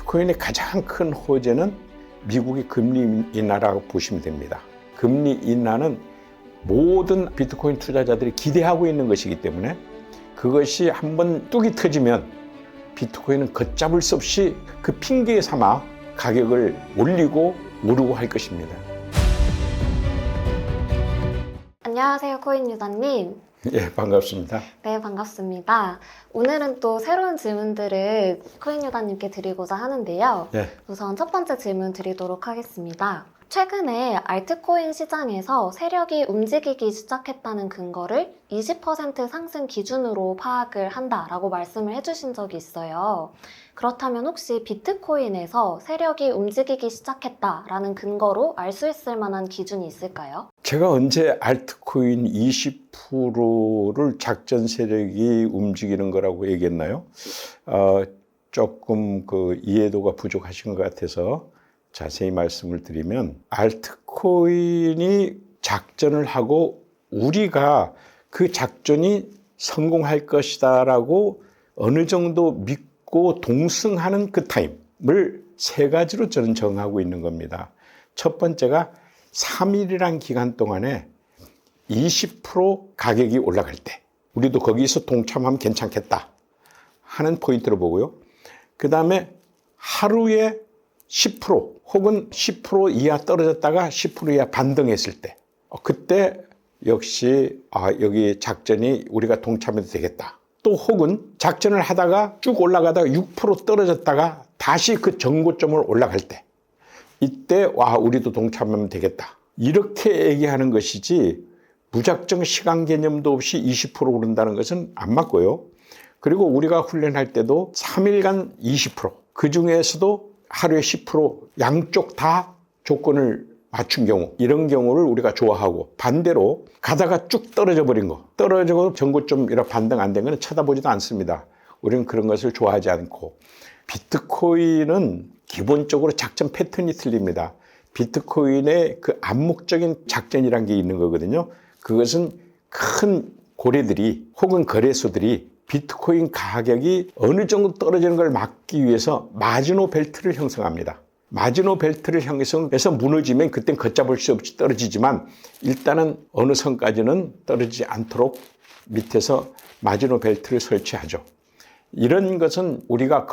비트코인의 가장 큰 호재는 미국의 금리 인하라고 보시면 됩니다. 금리 인하는 모든 비트코인 투자자들이 기대하고 있는 것이기 때문에 그것이 한번 뚝이 터지면 비트코인은 걷잡을 수 없이 그 핑계 삼아 가격을 올리고 오르고 할 것입니다. 안녕하세요, 코인유다님. 예, 반갑습니다. 네, 반갑습니다. 오늘은 또 새로운 질문들을 코인유다님께 드리고자 하는데요. 예. 우선 첫 번째 질문 드리도록 하겠습니다. 최근에 알트코인 시장에서 세력이 움직이기 시작했다는 근거를 20% 상승 기준으로 파악을 한다라고 말씀을 해주신 적이 있어요. 그렇다면 혹시 비트코인에서 세력이 움직이기 시작했다라는 근거로 알 수 있을 만한 기준이 있을까요? 제가 언제 알트코인 20%를 작전 세력이 움직이는 거라고 얘기했나요? 조금 그 이해도가 부족하신 것 같아서 자세히 말씀을 드리면, 알트코인이 작전을 하고 우리가 그 작전이 성공할 것이다라고 어느 정도 믿고 동승하는 그 타임을 세 가지로 저는 정하고 있는 겁니다. 첫 번째가 3일이란 기간 동안에 20% 가격이 올라갈 때 우리도 거기서 동참하면 괜찮겠다 하는 포인트를 보고요. 그 다음에 하루에 10% 혹은 10% 이하 떨어졌다가 10% 이하 반등했을 때, 그때 역시 여기 작전이 우리가 동참해도 되겠다. 또 혹은 작전을 하다가 쭉 올라가다가 6% 떨어졌다가 다시 그 정고점을 올라갈 때, 이때 우리도 동참하면 되겠다. 이렇게 얘기하는 것이지 무작정 시간 개념도 없이 20% 오른다는 것은 안 맞고요. 그리고 우리가 훈련할 때도 3일간 20%, 그 중에서도 하루에 10% 양쪽 다 조건을 맞춘 경우, 이런 경우를 우리가 좋아하고, 반대로 가다가 쭉 떨어져 버린 거, 떨어지고 전고점 이렇게 반등 안 된 거는 쳐다보지도 않습니다. 우리는 그런 것을 좋아하지 않고, 비트코인은 기본적으로 작전 패턴이 틀립니다. 비트코인의 그 암묵적인 작전이란 게 있는 거거든요. 그것은 큰 고래들이 혹은 거래소들이 비트코인 가격이 어느 정도 떨어지는 걸 막기 위해서 마지노 벨트를 형성합니다. 마지노 벨트를 형성해서 무너지면 그땐 걷잡을 수 없이 떨어지지만, 일단은 어느 선까지는 떨어지지 않도록 밑에서 마지노 벨트를 설치하죠. 이런 것은 우리가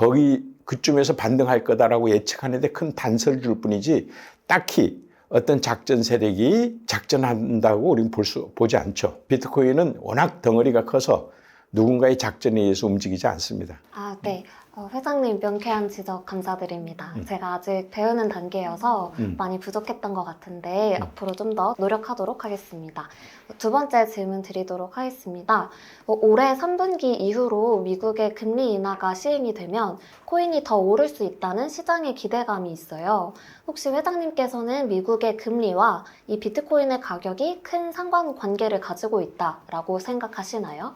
그쯤에서 반등할 거다라고 예측하는데 큰 단서를 줄 뿐이지, 딱히 어떤 작전 세력이 작전한다고 우리는 보지 않죠. 비트코인은 워낙 덩어리가 커서 누군가의 작전에 의해서 움직이지 않습니다. 네. 회장님 명쾌한 지적 감사드립니다. 제가 아직 배우는 단계여서 많이 부족했던 것 같은데 앞으로 좀 더 노력하도록 하겠습니다. 두 번째 질문 드리도록 하겠습니다. 올해 3분기 이후로 미국의 금리 인하가 시행이 되면 코인이 더 오를 수 있다는 시장의 기대감이 있어요. 혹시 회장님께서는 미국의 금리와 이 비트코인의 가격이 큰 상관관계를 가지고 있다라고 생각하시나요?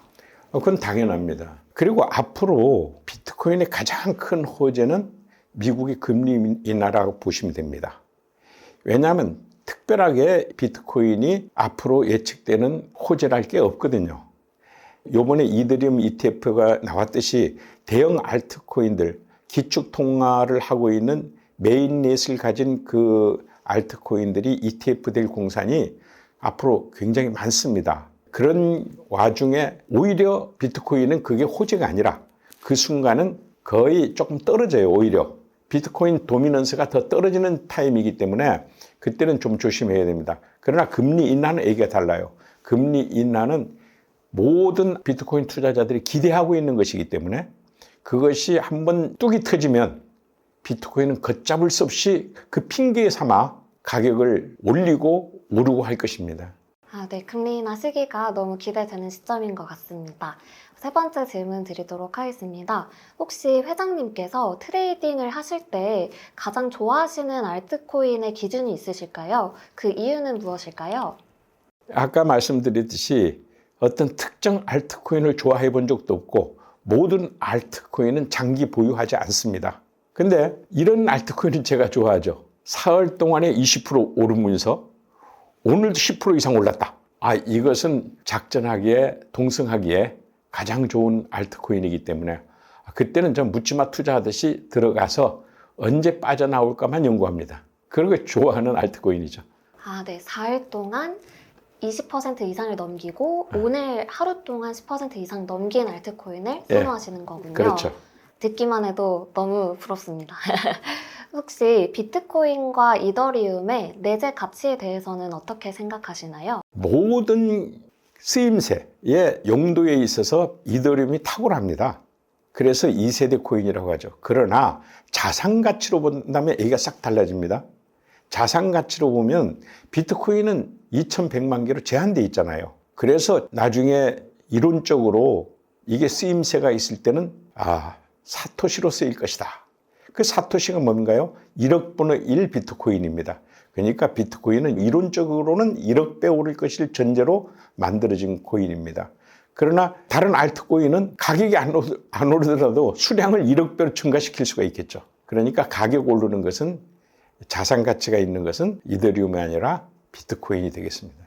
그건 당연합니다. 그리고 앞으로 비트코인의 가장 큰 호재는 미국의 금리 인하라고 보시면 됩니다. 왜냐하면 특별하게 비트코인이 앞으로 예측되는 호재랄 게 없거든요. 요번에 이더리움 ETF가 나왔듯이 대형 알트코인들, 기축통화를 하고 있는 메인넷을 가진 그 알트코인들이 ETF 될 공산이 앞으로 굉장히 많습니다. 그런 와중에 오히려 비트코인은 그게 호재가 아니라 그 순간은 거의 조금 떨어져요. 오히려 비트코인 도미넌스가 더 떨어지는 타임이기 때문에 그때는 좀 조심해야 됩니다. 그러나 금리 인하는 얘기가 달라요. 금리 인하는 모든 비트코인 투자자들이 기대하고 있는 것이기 때문에 그것이 한번 뚝이 터지면 비트코인은 걷잡을 수 없이 그 핑계 삼아 가격을 올리고 오르고 할 것입니다. 네. 금리 인하 시기가 너무 기대되는 시점인 것 같습니다. 세 번째 질문 드리도록 하겠습니다. 혹시 회장님께서 트레이딩을 하실 때 가장 좋아하시는 알트코인의 기준이 있으실까요? 그 이유는 무엇일까요? 아까 말씀드렸듯이 어떤 특정 알트코인을 좋아해 본 적도 없고 모든 알트코인은 장기 보유하지 않습니다. 근데 이런 알트코인은 제가 좋아하죠. 사흘 동안에 20% 오르면서 오늘도 10% 이상 올랐다. 이것은 작전하기에, 동승하기에 가장 좋은 알트코인이기 때문에 그때는 좀 묻지마 투자하듯이 들어가서 언제 빠져나올까만 연구합니다. 그런 걸 좋아하는 알트코인이죠. 아, 네. 4일 동안 20% 이상을 넘기고 오늘 하루 동안 10% 이상 넘긴 알트코인을 선호하시는 거군요. 그렇죠. 듣기만 해도 너무 부럽습니다. 혹시 비트코인과 이더리움의 내재 가치에 대해서는 어떻게 생각하시나요? 모든 쓰임새의 용도에 있어서 이더리움이 탁월합니다. 그래서 2세대 코인이라고 하죠. 그러나 자산 가치로 본다면 얘기가 싹 달라집니다. 자산 가치로 보면 비트코인은 2100만 개로 제한되어 있잖아요. 그래서 나중에 이론적으로 이게 쓰임새가 있을 때는 사토시로 쓰일 것이다. 그 사토시가 뭔가요? 1억 분의 1 비트코인입니다. 그러니까 비트코인은 이론적으로는 1억 배 오를 것을 전제로 만들어진 코인입니다. 그러나 다른 알트코인은 가격이 안 오르더라도 수량을 1억 배로 증가시킬 수가 있겠죠. 그러니까 가격 오르는 것은 자산 가치가 있는 것은 이더리움이 아니라 비트코인이 되겠습니다.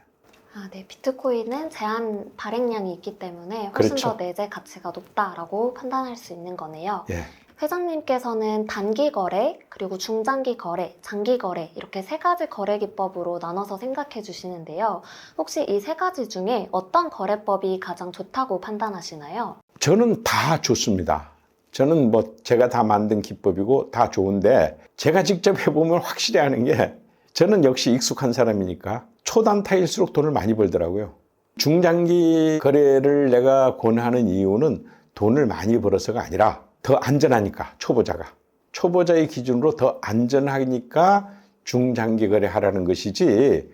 아, 네. 비트코인은 제한 발행량이 있기 때문에 훨씬 그렇죠. 더 내재 가치가 높다라고 판단할 수 있는 거네요. 예. 회장님께서는 단기 거래, 그리고 중장기 거래, 장기 거래 이렇게 세 가지 거래 기법으로 나눠서 생각해 주시는데요. 혹시 이 세 가지 중에 어떤 거래법이 가장 좋다고 판단하시나요? 저는 다 좋습니다. 저는 제가 다 만든 기법이고 다 좋은데 제가 직접 해보면 확실히 아는 게 저는 역시 익숙한 사람이니까 초단타일수록 돈을 많이 벌더라고요. 중장기 거래를 내가 권하는 이유는 돈을 많이 벌어서가 아니라 더 안전하니까 초보자의 기준으로 더 안전하니까 중장기 거래하라는 것이지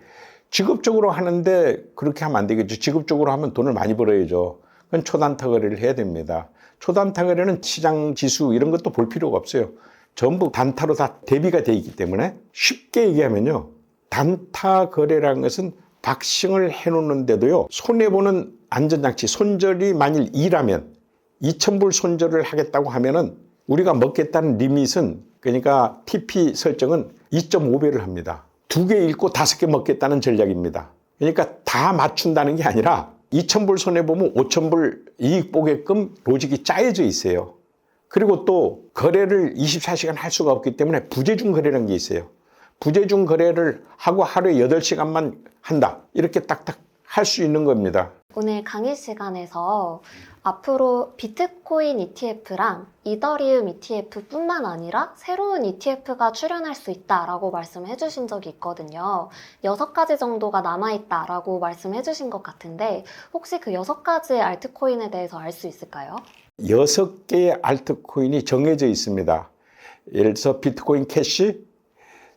직업적으로 하는데 그렇게 하면 안 되겠죠. 직업적으로 하면 돈을 많이 벌어야죠. 그건 초단타 거래를 해야 됩니다. 초단타 거래는 시장 지수 이런 것도 볼 필요가 없어요. 전부 단타로 다 대비가 돼 있기 때문에 쉽게 얘기하면요. 단타 거래라는 것은 박싱을 해놓는데도요. 손해보는 안전장치, 손절이 만일 2라면 2,000불 손절을 하겠다고 하면은 우리가 먹겠다는 리밋은 그러니까 TP 설정은 2.5배를 합니다. 2개 읽고 5개 먹겠다는 전략입니다. 그러니까 다 맞춘다는 게 아니라 2,000불 손해보면 5,000불 이익 보게끔 로직이 짜여져 있어요. 그리고 또 거래를 24시간 할 수가 없기 때문에 부재중 거래라는 게 있어요. 부재중 거래를 하고 하루에 8시간만 한다. 이렇게 딱딱 할 수 있는 겁니다. 오늘 강의 시간에서 앞으로 비트코인 ETF랑 이더리움 ETF뿐만 아니라 새로운 ETF가 출현할 수 있다라고 말씀해 주신 적이 있거든요. 6가지 정도가 남아있다라고 말씀해 주신 것 같은데 혹시 그 6가지 알트코인에 대해서 알 수 있을까요? 6개의 알트코인이 정해져 있습니다. 예를 들어서 비트코인 캐시,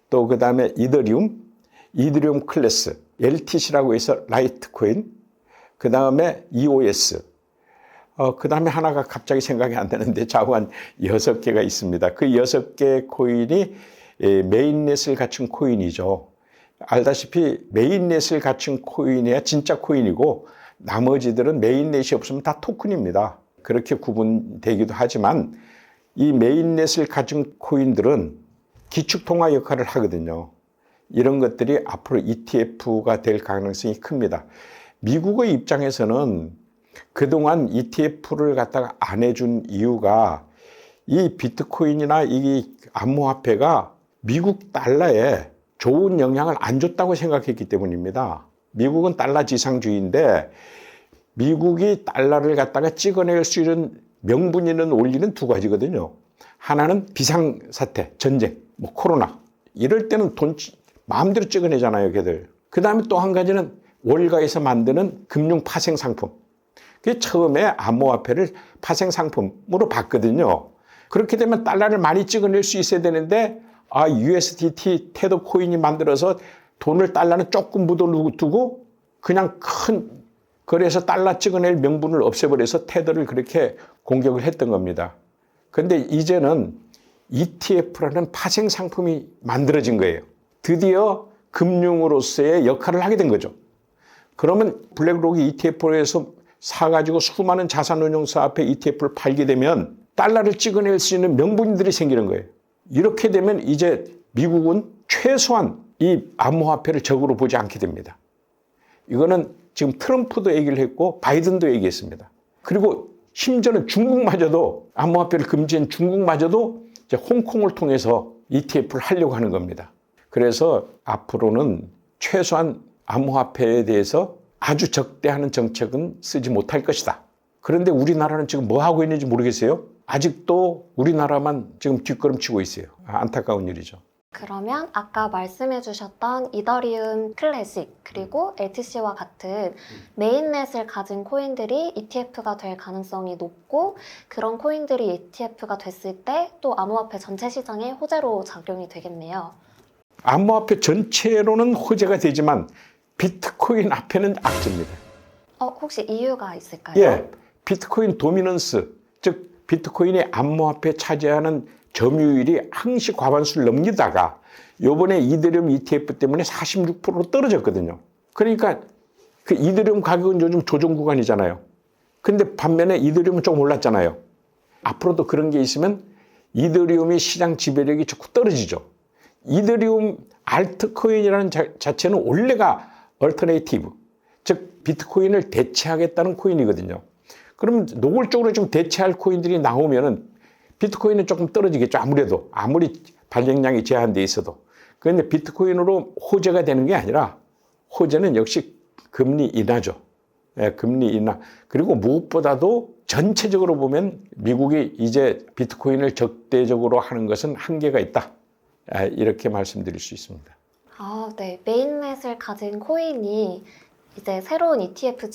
또 그 다음에 이더리움 클래스, LTC라고 해서 라이트코인, 그 다음에 EOS, 그 다음에 하나가 갑자기 생각이 안 나는데 좌우 한 6개가 있습니다. 그 6개 코인이 메인넷을 갖춘 코인이죠. 알다시피 메인넷을 갖춘 코인이야 진짜 코인이고 나머지들은 메인넷이 없으면 다 토큰입니다. 그렇게 구분되기도 하지만 이 메인넷을 가진 코인들은 기축통화 역할을 하거든요. 이런 것들이 앞으로 ETF가 될 가능성이 큽니다. 미국의 입장에서는 그동안 ETF를 갖다가 안 해준 이유가 이 비트코인이나 이 암호화폐가 미국 달러에 좋은 영향을 안 줬다고 생각했기 때문입니다. 미국은 달러 지상주의인데 미국이 달러를 갖다가 찍어낼 수 있는 명분 있는 원리는 두 가지거든요. 하나는 비상사태, 전쟁, 코로나 이럴 때는 돈 마음대로 찍어내잖아요, 걔들. 그 다음에 또 한 가지는 월가에서 만드는 금융 파생 상품. 그게 처음에 암호화폐를 파생 상품으로 봤거든요. 그렇게 되면 달러를 많이 찍어낼 수 있어야 되는데 USDT 테더 코인이 만들어서 돈을 달러는 조금 묻어두고 그냥 큰 거래에서 달러 찍어낼 명분을 없애버려서 테더를 그렇게 공격을 했던 겁니다. 그런데 이제는 ETF라는 파생 상품이 만들어진 거예요. 드디어 금융으로서의 역할을 하게 된 거죠. 그러면 블랙록이 ETF에서 사가지고 수많은 자산운용사 앞에 ETF를 팔게 되면 달러를 찍어낼 수 있는 명분들이 생기는 거예요. 이렇게 되면 이제 미국은 최소한 이 암호화폐를 적으로 보지 않게 됩니다. 이거는 지금 트럼프도 얘기를 했고 바이든도 얘기했습니다. 그리고 심지어는 중국마저도 암호화폐를 금지한 중국마저도 이제 홍콩을 통해서 ETF를 하려고 하는 겁니다. 그래서 앞으로는 최소한 암호화폐에 대해서 아주 적대하는 정책은 쓰지 못할 것이다. 그런데 우리나라는 지금 뭐 하고 있는지 모르겠어요. 아직도 우리나라만 지금 뒷걸음치고 있어요. 안타까운 일이죠. 그러면 아까 말씀해 주셨던 이더리움 클래식 그리고 LTC와 같은 메인넷을 가진 코인들이 ETF가 될 가능성이 높고 그런 코인들이 ETF가 됐을 때 또 암호화폐 전체 시장의 호재로 작용이 되겠네요. 암호화폐 전체로는 호재가 되지만 비트코인 앞에는 악재입니다. 혹시 이유가 있을까요? 예, 비트코인 도미넌스, 즉 비트코인이 암호화폐에 차지하는 점유율이 항시 과반수를 넘기다가 요번에 이더리움 ETF 때문에 46%로 떨어졌거든요. 그러니까 그 이더리움 가격은 요즘 조정 구간이잖아요. 근데 반면에 이더리움은 조금 올랐잖아요. 앞으로도 그런 게 있으면 이더리움이 시장 지배력이 자꾸 떨어지죠. 이더리움 알트코인이라는 자체는 원래가 얼터네이티브, 즉 비트코인을 대체하겠다는 코인이거든요. 그러면 노골적으로 좀 대체할 코인들이 나오면은 비트코인은 조금 떨어지겠죠. 아무래도 아무리 발행량이 제한돼 있어도. 그런데 비트코인으로 호재가 되는 게 아니라 호재는 역시 금리 인하죠. 예, 금리 인하. 그리고 무엇보다도 전체적으로 보면 미국이 이제 비트코인을 적대적으로 하는 것은 한계가 있다. 이렇게 말씀드릴 수 있습니다. 네. 메인넷을 가진 코인이 이제 새로운 ETF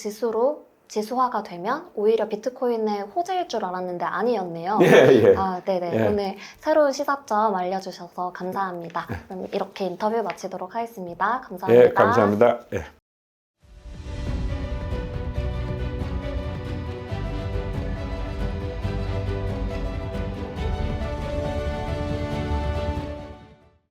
지수화가 되면 오히려 비트코인의 호재일 줄 알았는데 아니었네요. 예. 네네. 예. 오늘 새로운 시사점 알려주셔서 감사합니다. 그럼 이렇게 인터뷰 마치도록 하겠습니다. 감사합니다. 예, 감사합니다. 예.